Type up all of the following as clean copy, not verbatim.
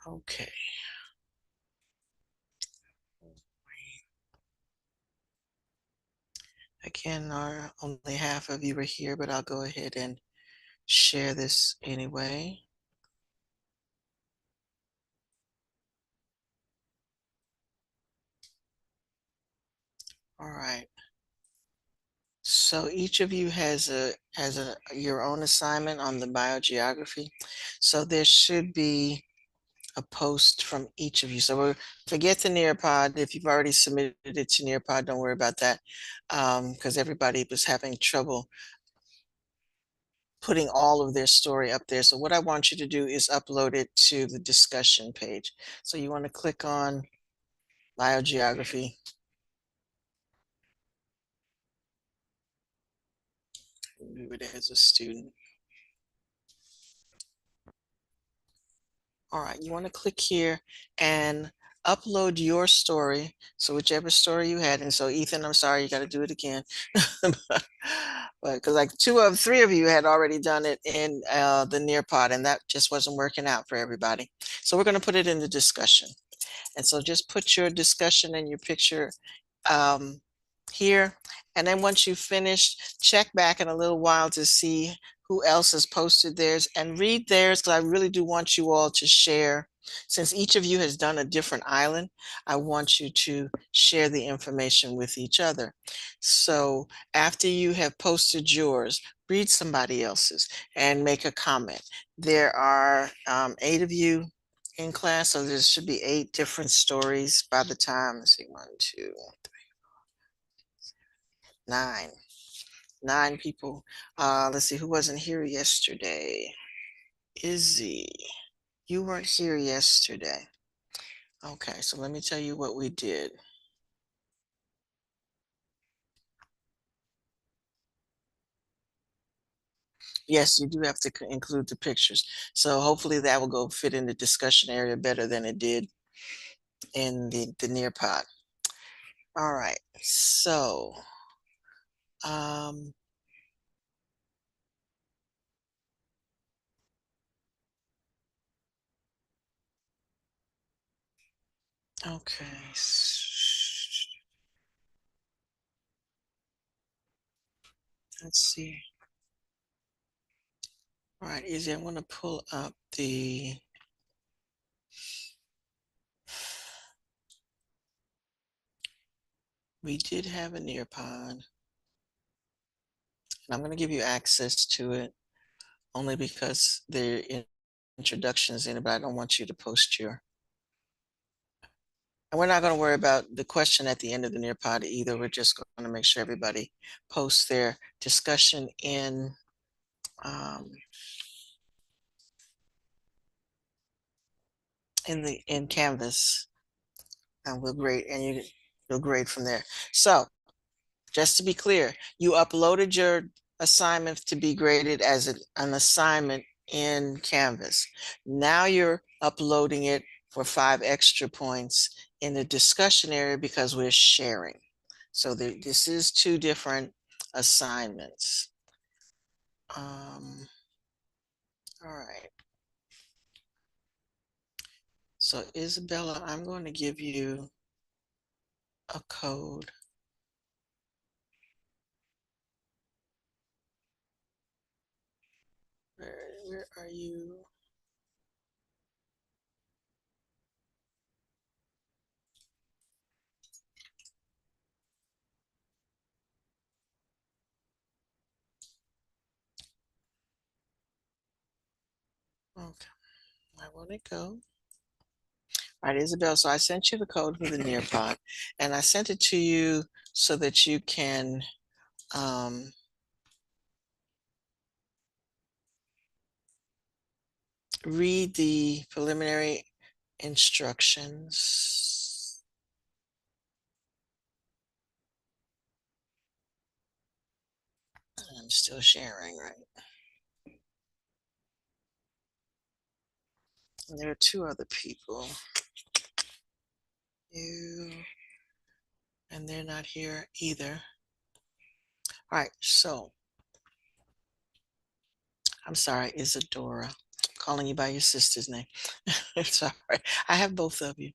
Okay. Again, only half of you are here, but I'll go ahead and share this anyway. All right. So each of you has your own assignment on the biogeography. So there should be a post from each of you. So forget the Nearpod. If you've already submitted it to Nearpod, don't worry about that, because everybody was having trouble putting all of their story up there. So what I want you to do is upload it to the discussion page. So you want to click on biogeography. Do it as a student. All right, you want to click here and upload your story. So whichever story you had. And so Ethan, I'm sorry, you got to do it again. But because like three of you had already done it in the Nearpod, and that just wasn't working out for everybody. So we're going to put it in the discussion. And so just put your discussion and your picture um, here. And then once you finish, check back in a little while to see who else has posted theirs and read theirs, because I really do want you all to share. Since each of you has done a different island, I want you to share the information with each other. So after you have posted yours, read somebody else's and make a comment. There are 8 of you in class, so there should be 8 different stories by the time. Let's see, 1, 2, 9. 9 people. Let's see, who wasn't here yesterday? Izzy, you weren't here yesterday. Okay, so let me tell you what we did. Yes, you do have to include the pictures. So hopefully that will go fit in the discussion area better than it did in the Nearpod. All right, so um, okay. Let's see. All right, Izzy, I want to pull up we did have a Nearpod, and I'm going to give you access to it only because there are introductions in it, but I don't want you to post your, and we're not going to worry about the question at the end of the Nearpod either. We're just going to make sure everybody posts their discussion um, in Canvas, and you'll grade from there. So just to be clear, you uploaded your assignment to be graded as an assignment in Canvas. Now you're uploading it for 5 extra points in the discussion area because we're sharing. So this is 2 different assignments. All right. So Isabella, I'm going to give you a code. Where are you? Okay, where will it go? All right, Isabel, so I sent you the code for the Nearpod, and I sent it to you so that you can um, read the preliminary instructions. I'm still sharing, right? And there are 2 other people. You, and they're not here either. All right, so I'm sorry, Isadora. Calling you by your sister's name. It's all right. I have both of you.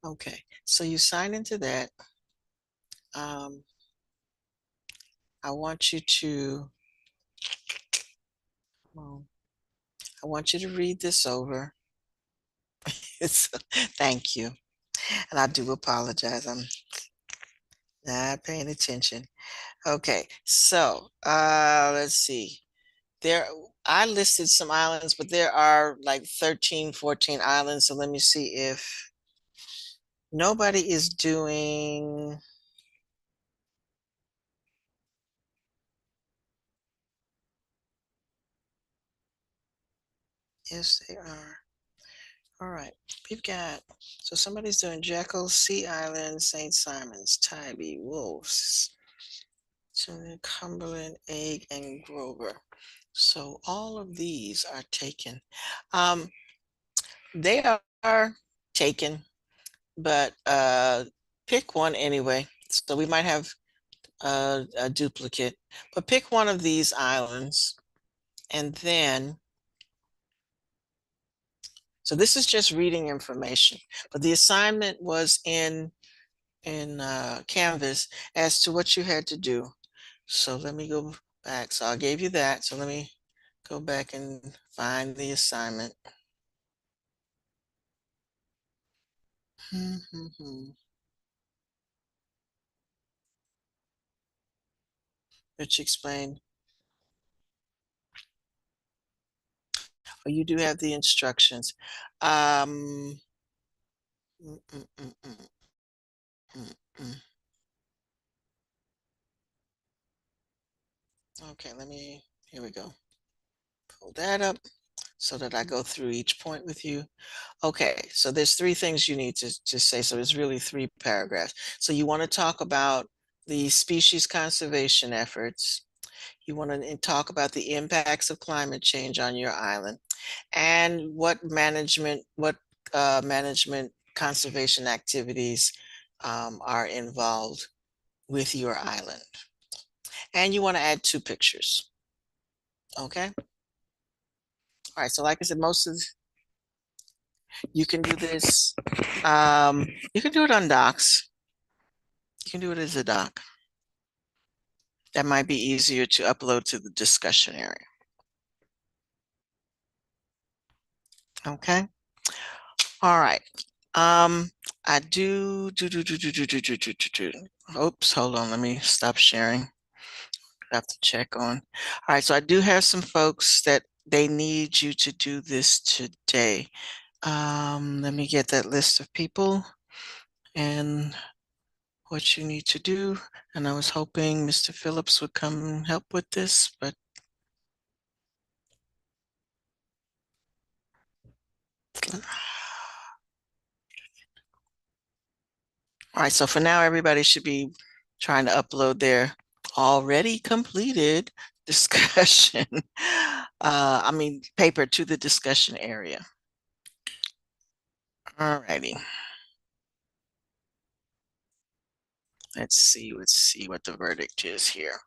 Okay, so you sign into that. Um, I want you to, well, I want you to read this over. It's, thank you. And I do apologize. I'm not paying attention. Okay, so let's see. There, I listed some islands, but there are like 13, 14 islands. So let me see if nobody is doing. Yes, they are. All right, we've got, so somebody's doing Jekyll, Sea Island, St. Simons, Tybee, Wolves, Cumberland, Egg, and Grover. So all of these are taken. Um, they are taken, but pick one anyway. So we might have a duplicate, but pick one of these islands and then, so this is just reading information, but the assignment was in Canvas as to what you had to do. So let me go back. So I gave you that. So let me go back and find the assignment. Which explain, oh, you do have the instructions. Mm, mm, mm, mm, mm, mm. Okay, here we go. Pull that up so that I go through each point with you. Okay, so there's three things you need to say. So it's really three paragraphs. So you want to talk about the species conservation efforts. You want to talk about the impacts of climate change on your island and what management conservation activities are involved with your island. And you want to add two pictures. Okay. All right. So like I said, most of you can do this. You can do it on Docs. You can do it as a doc. That might be easier to upload to the discussion area. Okay. All right. I do. Oops, hold on. Let me stop sharing. I have to check on. All right. So I do have some folks that they need you to do this today. Let me get that list of people and what you need to do. And I was hoping Mr. Phillips would come and help with this, but all right, so for now, everybody should be trying to upload their already completed discussion, paper to the discussion area. All righty. Let's see what the verdict is here.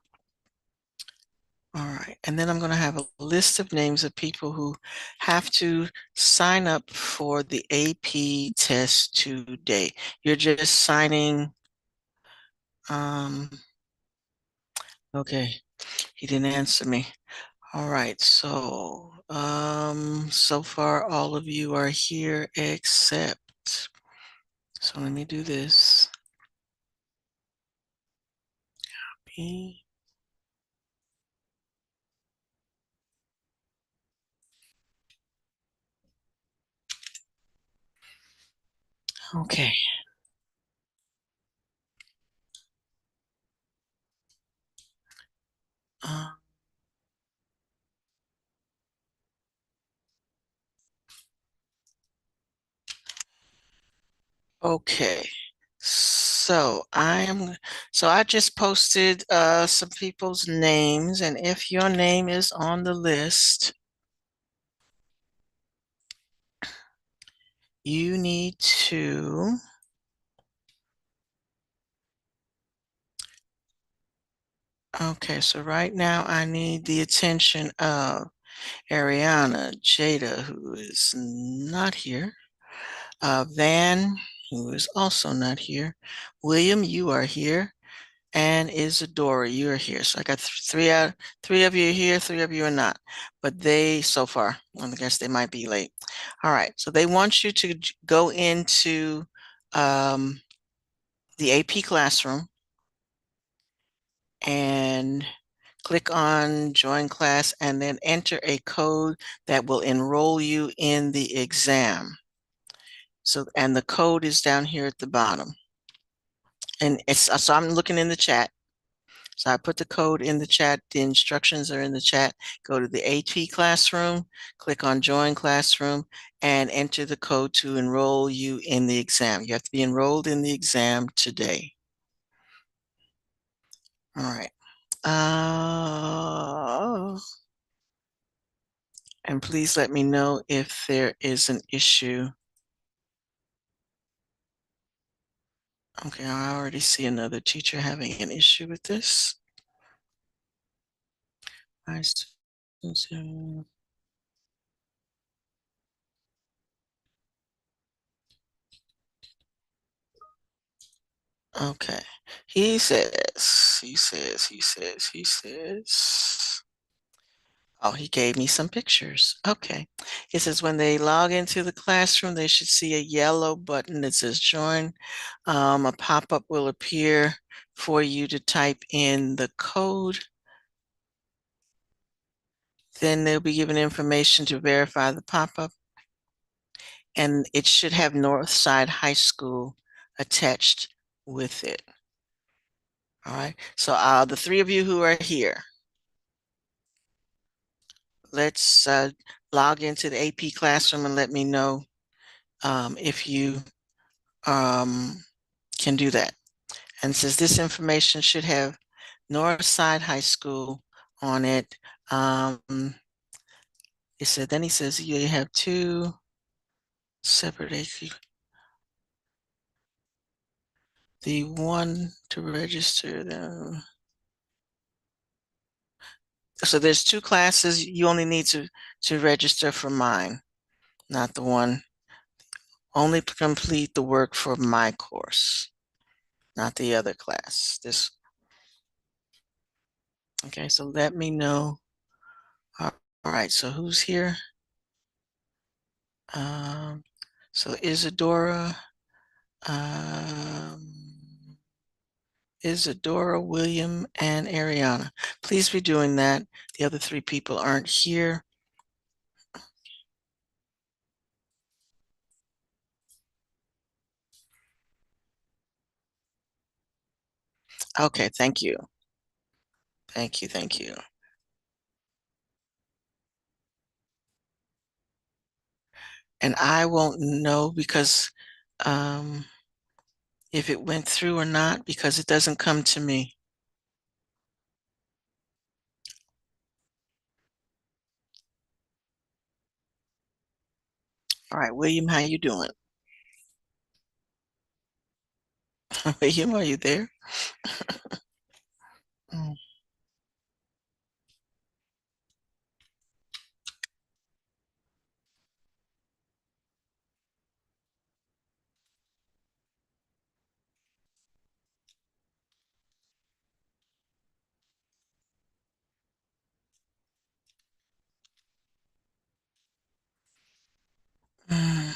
All right, and then I'm going to have a list of names of people who have to sign up for the AP test today. You're just signing, okay, he didn't answer me. All right, so far all of you are here except, so let me do this. P. Okay. Uh, okay. So I just posted some people's names, and if your name is on the list, you need to, okay, so right now I need the attention of Ariana, Jada, who is not here, Van, who is also not here, William, you are here, and Isadora, you are here. So I got three of you are here, three of you are not. But they so far, I guess they might be late. All right. So they want you to go into um, the AP classroom and click on join class and then enter a code that will enroll you in the exam. So, and the code is down here at the bottom. And so I'm looking in the chat. So I put the code in the chat. The instructions are in the chat. Go to the AP classroom, click on join classroom, and enter the code to enroll you in the exam. You have to be enrolled in the exam today. All right. And please let me know if there is an issue. Okay, I already see another teacher having an issue with this. My students, okay. He says. Oh, he gave me some pictures. Okay. It says when they log into the classroom, they should see a yellow button that says join. A pop-up will appear for you to type in the code. Then they'll be given information to verify the pop-up. And it should have Northside High School attached with it. All right. So the three of you who are here, let's log into the AP classroom and let me know if you can do that. And says this information should have Northside High School on it. Then he says you have two separate AP. The one to register them. So there's two classes. You only need to register for mine, not the one. Only complete the work for my course, not the other class. This. Okay, so let me know. All right, so who's here? Um, so Isadora, William, and Ariana. Please be doing that. The other three people aren't here. Okay, thank you. Thank you, thank you. And I won't know because if it went through or not, because it doesn't come to me. All right, William, how you doing? William, are you there? Mm. Mm.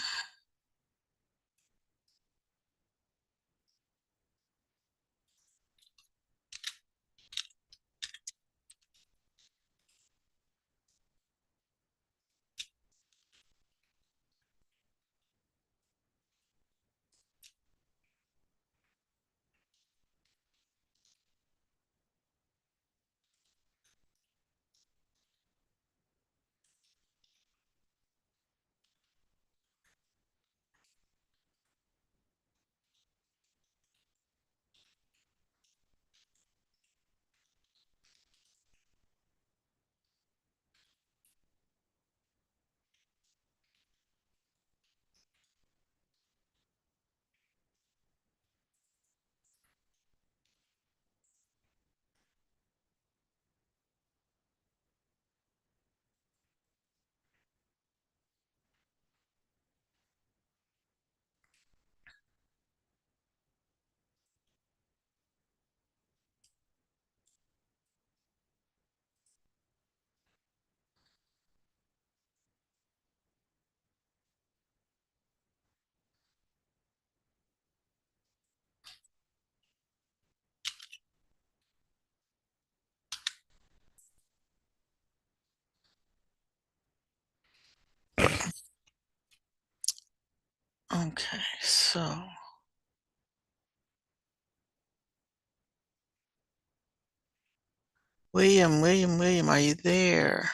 Okay, so William, are you there?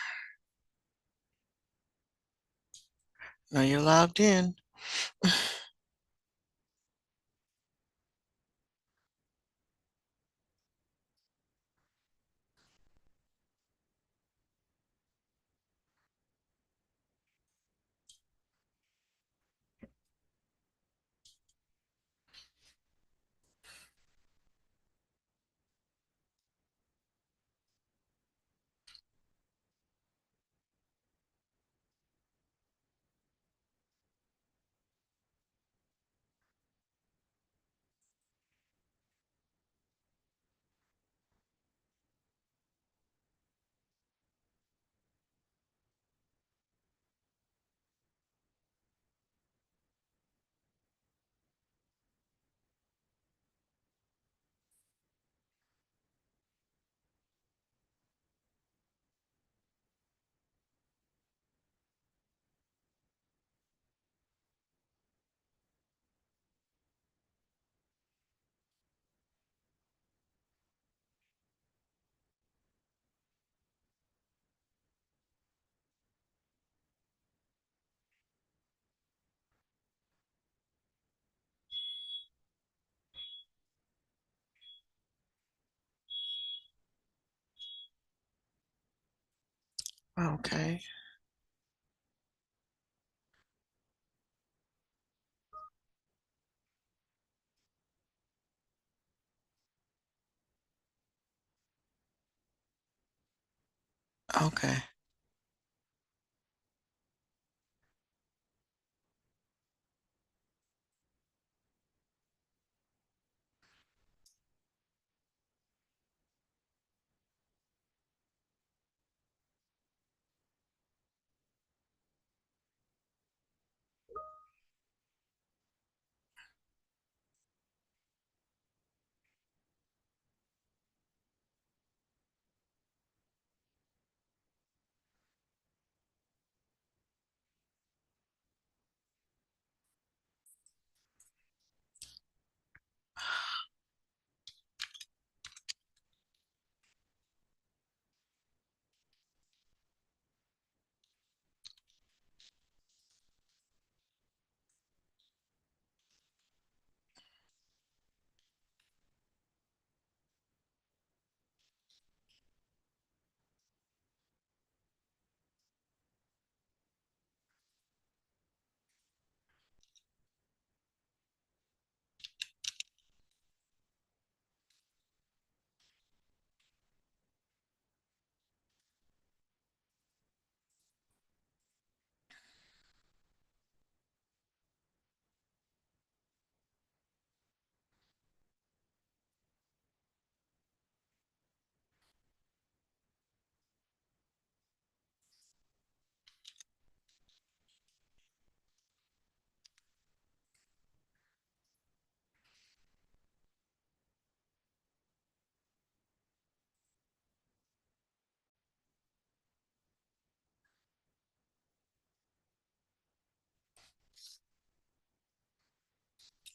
No, you're logged in. Okay, okay,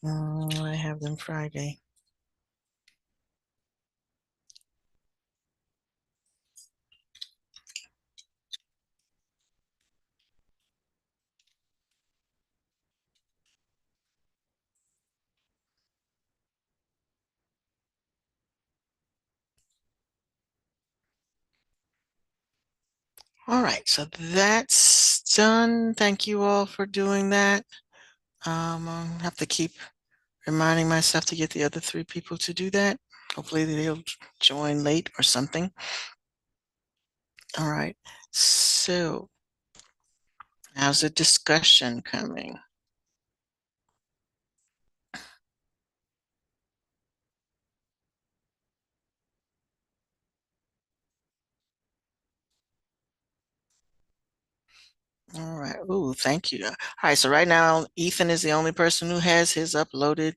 I have them Friday. All right, so that's done. Thank you all for doing that. I have to keep reminding myself to get the other three people to do that. Hopefully they'll join late or something. All right, so how's the discussion coming? All right. Oh, thank you. All right. So right now, Ethan is the only person who has his uploaded.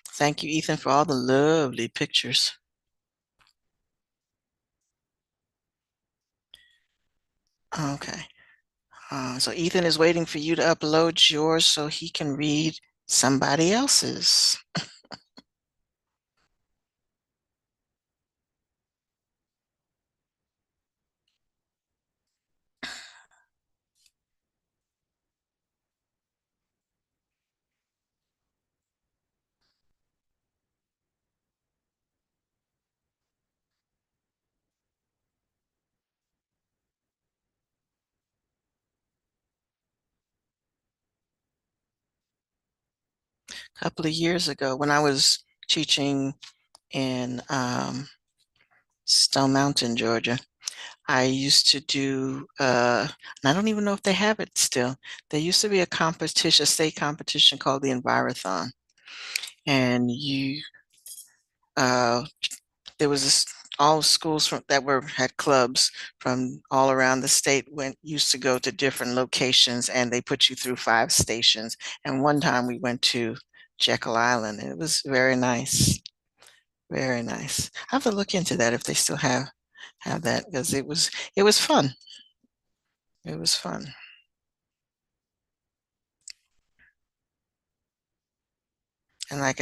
Thank you, Ethan, for all the lovely pictures. Okay. So Ethan is waiting for you to upload yours so he can read somebody else's. A couple of years ago when I was teaching in Stone Mountain, Georgia, I used to do, and I don't even know if they have it still. There used to be a competition, a state competition called the Envirothon. And uh, there was this, all schools that were had clubs from all around the state used to go to different locations, and they put you through 5 stations. And one time we went to Jekyll Island, and it was very nice, very nice. I have to look into that if they still have that because it was fun. It was fun. And like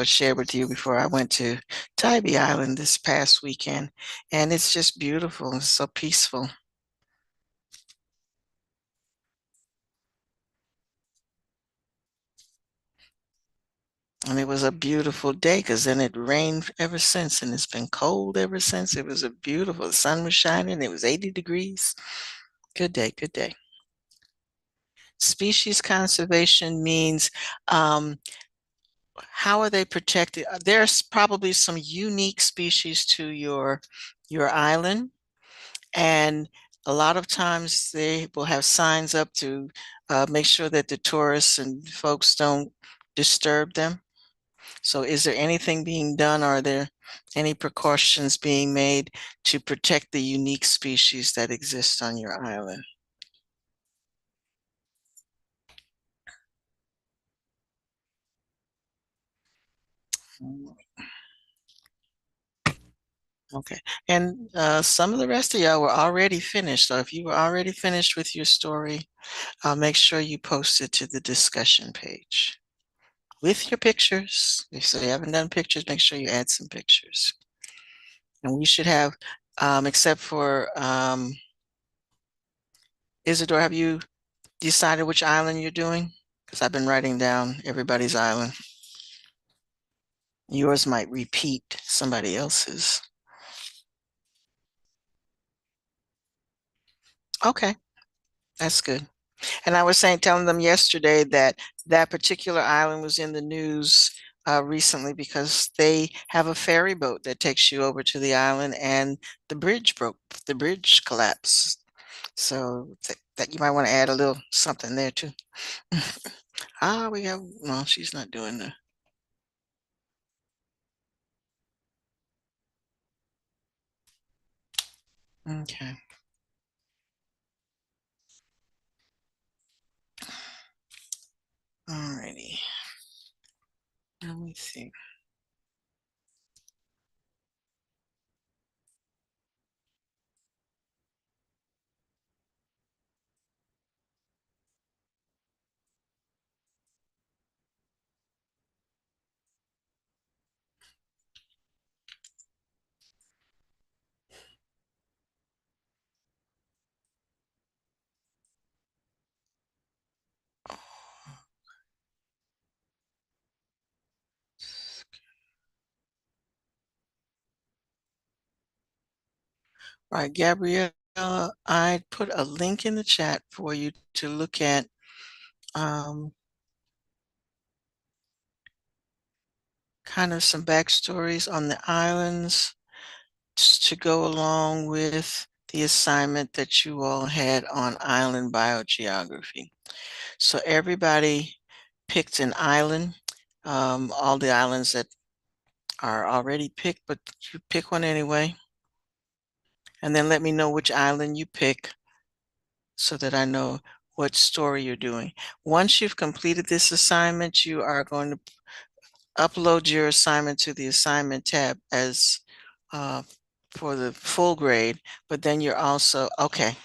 shared with you before, I went to Tybee Island this past weekend, and it's just beautiful. It's so peaceful. And it was a beautiful day because then it rained ever since, and it's been cold ever since. It was a beautiful, the sun was shining, it was 80 degrees. Good day, good day. Species conservation means how are they protected? There's probably some unique species to your island, and a lot of times they will have signs up to make sure that the tourists and folks don't disturb them. So is there anything being done? Are there any precautions being made to protect the unique species that exist on your island? Mm, okay. And some of the rest of y'all were already finished. So if you were already finished with your story, make sure you post it to the discussion page with your pictures. If you haven't done pictures, make sure you add some pictures. And we should have, except for Isidore, have you decided which island you're doing? Because I've been writing down everybody's island. Yours might repeat somebody else's. Okay, that's good. And I was telling them yesterday that that particular island was in the news recently because they have a ferry boat that takes you over to the island, and the bridge broke, the bridge collapsed. So that you might want to add a little something there too. We have, no, she's not doing the, okay. Alrighty. Let me see. All right, Gabrielle, I put a link in the chat for you to look at um, kind of some backstories on the islands to go along with the assignment that you all had on island biogeography. So everybody picked an island, all the islands that are already picked, but you pick one anyway. And then let me know which island you pick so that I know what story you're doing. Once you've completed this assignment, you are going to upload your assignment to the assignment tab as uh, for the full grade, but then you're also, okay,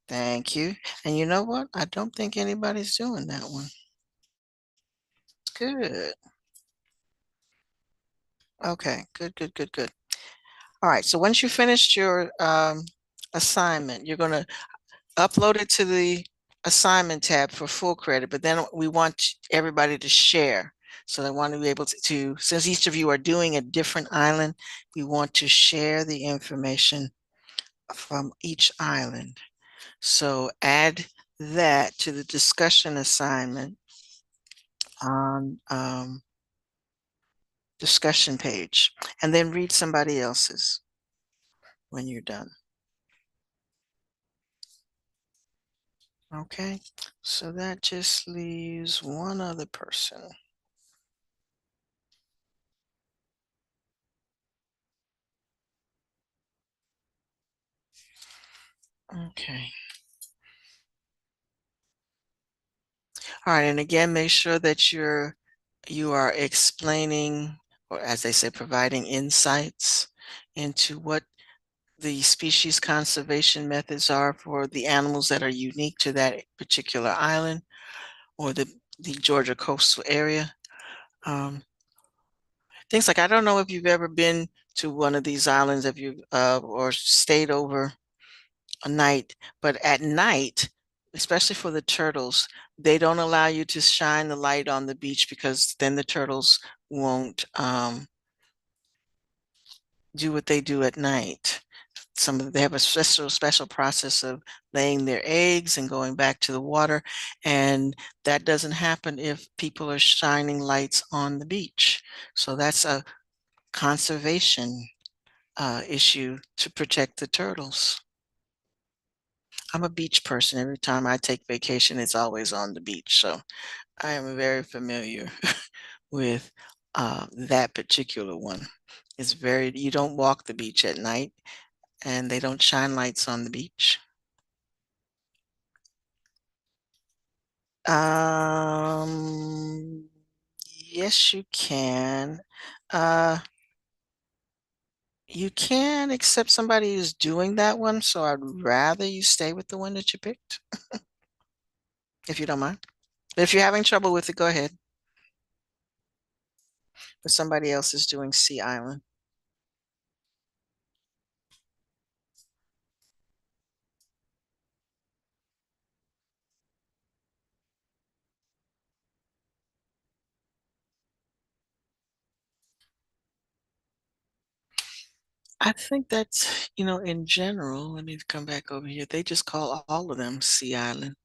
thank you. And you know what? I don't think anybody's doing that one. Good. Okay, good, good, good, good. All right, so once you finished your assignment, you're going to upload it to the assignment tab for full credit, but then we want everybody to share. So I want to be able to, since each of you are doing a different island, we want to share the information from each island. So add that to the discussion assignment on discussion page, and then read somebody else's when you're done. Okay, so that just leaves one other person. Okay. All right, and again, make sure that you are explaining, or as they say, providing insights into what the species conservation methods are for the animals that are unique to that particular island or the Georgia coastal area. Things like, I don't know if you've ever been to one of these islands, if you or stayed over a night, but at night, especially for the turtles, they don't allow you to shine the light on the beach because then the turtles won't do what they do at night. They have a special process of laying their eggs and going back to the water, and that doesn't happen if people are shining lights on the beach. So that's a conservation issue to protect the turtles. I'm a beach person. Every time I take vacation, it's always on the beach. So I am very familiar with that particular one. You don't walk the beach at night and they don't shine lights on the beach. Um, yes, you can. Uh, you can, except somebody is doing that one, so I'd rather you stay with the one that you picked, if you don't mind. But if you're having trouble with it, go ahead. But somebody else is doing Sea Island. I think that's, in general, let me come back over here. They just call all of them Sea Island.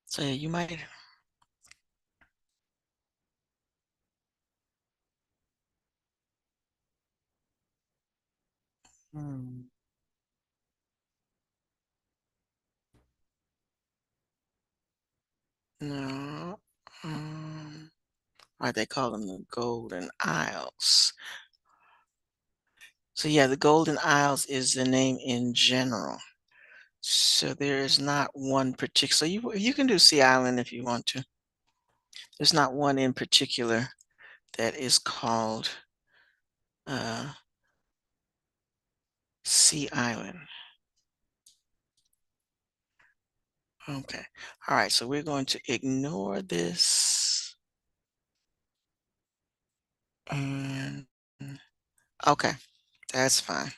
So yeah, you might. Hmm, no. Why they call them the Golden Isles. So yeah, the Golden Isles is the name in general. So there is not one particular. So you can do Sea Island if you want to. There's not one in particular that is called uh, Sea Island. Okay. All right. So we're going to ignore this. And okay, that's fine.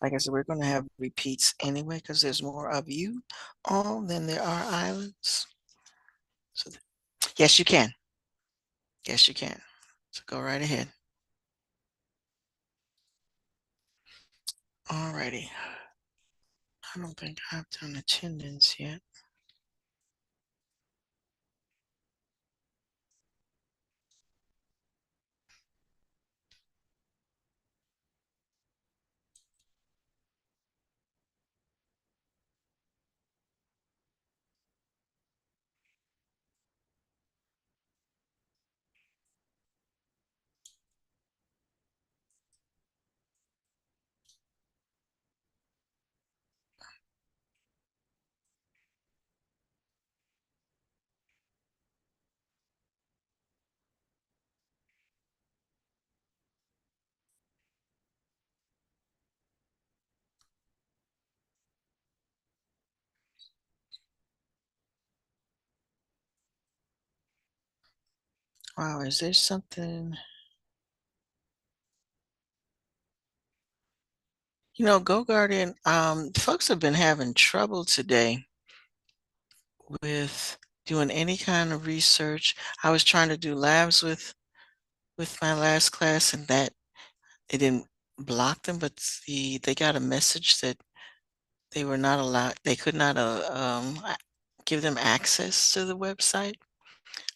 Like I said, we're going to have repeats anyway because there's more of you all than there are islands. So yes, you can. Yes, you can. So go right ahead. All righty. I don't think I've done attendance yet. Wow, is there something? Go Guardian, folks have been having trouble today with doing any kind of research. I was trying to do labs with my last class and that it didn't block them, but they got a message that they were not allowed, they could not give them access to the website.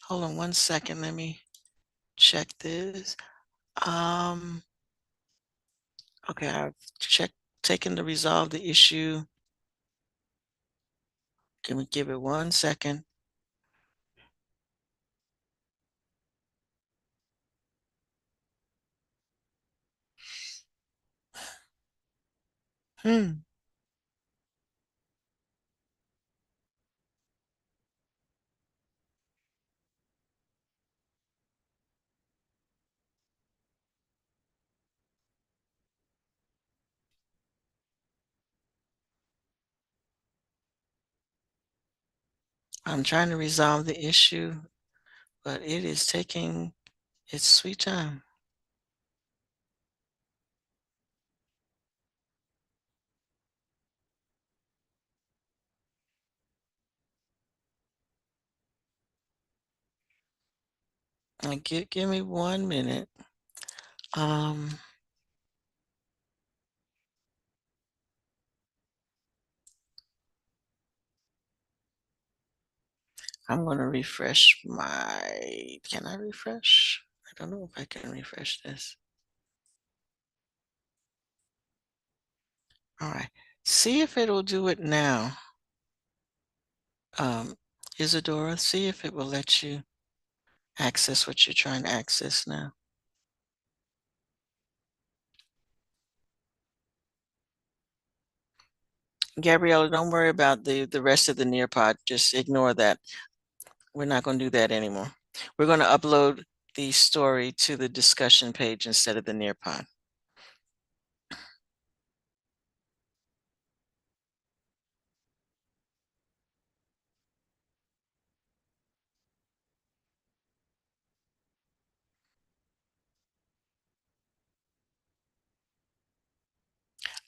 Hold on one second, let me check this. Um, okay, I've taken to resolve the issue. Can we give it 1 second? Hmm. I'm trying to resolve the issue, but it is taking its sweet time. Give me 1 minute. Um, I'm gonna refresh can I refresh? I don't know if I can refresh this. All right, see if it'll do it now. Um, Isadora, see if it will let you access what you're trying to access now. Gabriella, don't worry about the rest of the Nearpod. Just ignore that. We're not going to do that anymore. We're going to upload the story to the discussion page instead of the Nearpod.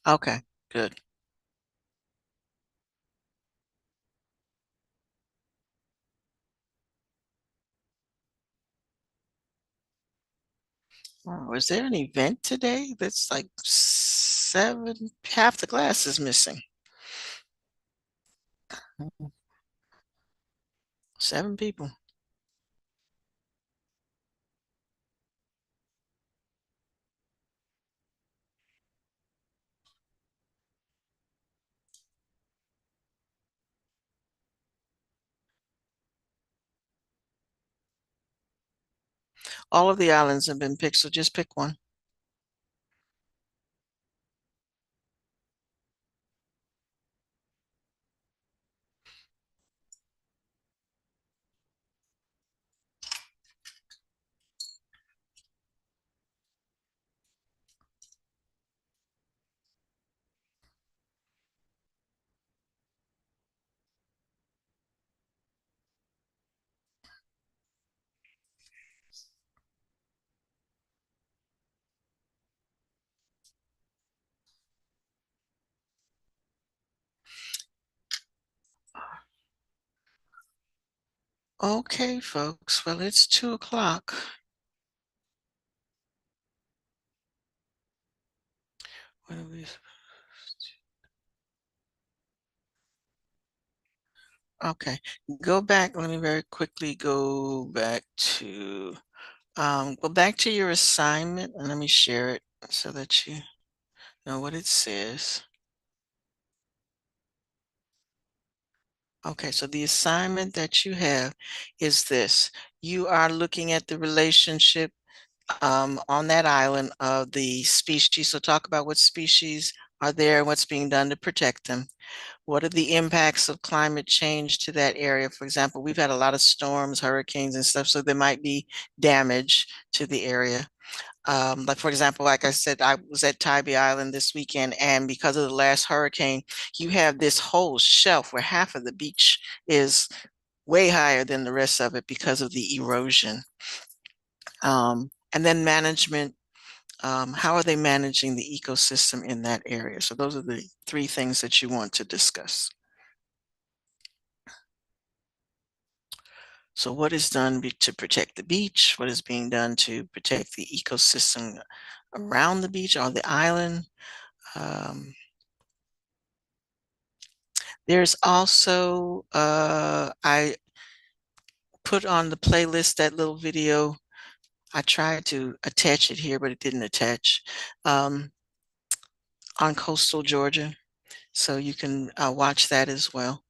Okay, good. Oh, is there an event today that's like half the class is missing? 7 people. All of the islands have been picked, so just pick one. Okay, folks. Well, it's 2 o'clock. What are we? Okay, go back. Let me very quickly go back to your assignment and let me share it so that you know what it says. Okay, so the assignment that you have is this. You are looking at the relationship on that island of the species. So talk about what species are there and what's being done to protect them. What are the impacts of climate change to that area? For example, we've had a lot of storms, hurricanes and stuff, so there might be damage to the area. Like for example, like I said, I was at Tybee Island this weekend, and because of the last hurricane, you have this whole shelf where half of the beach is way higher than the rest of it because of the erosion. And then management, how are they managing the ecosystem in that area? So those are the three things that you want to discuss. So what is done to protect the beach? What is being done to protect the ecosystem around the beach or the island? Um, there's also, I put on the playlist that little video. I tried to attach it here, but it didn't attach, on coastal Georgia. So you can watch that as well.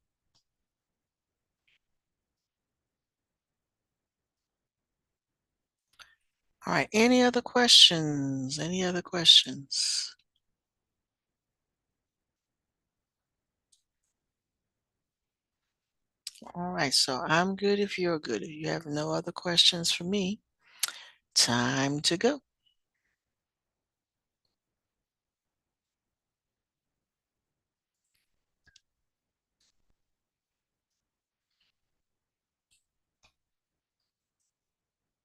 All right, any other questions? Any other questions? All right, so I'm good if you're good. If you have no other questions for me, time to go.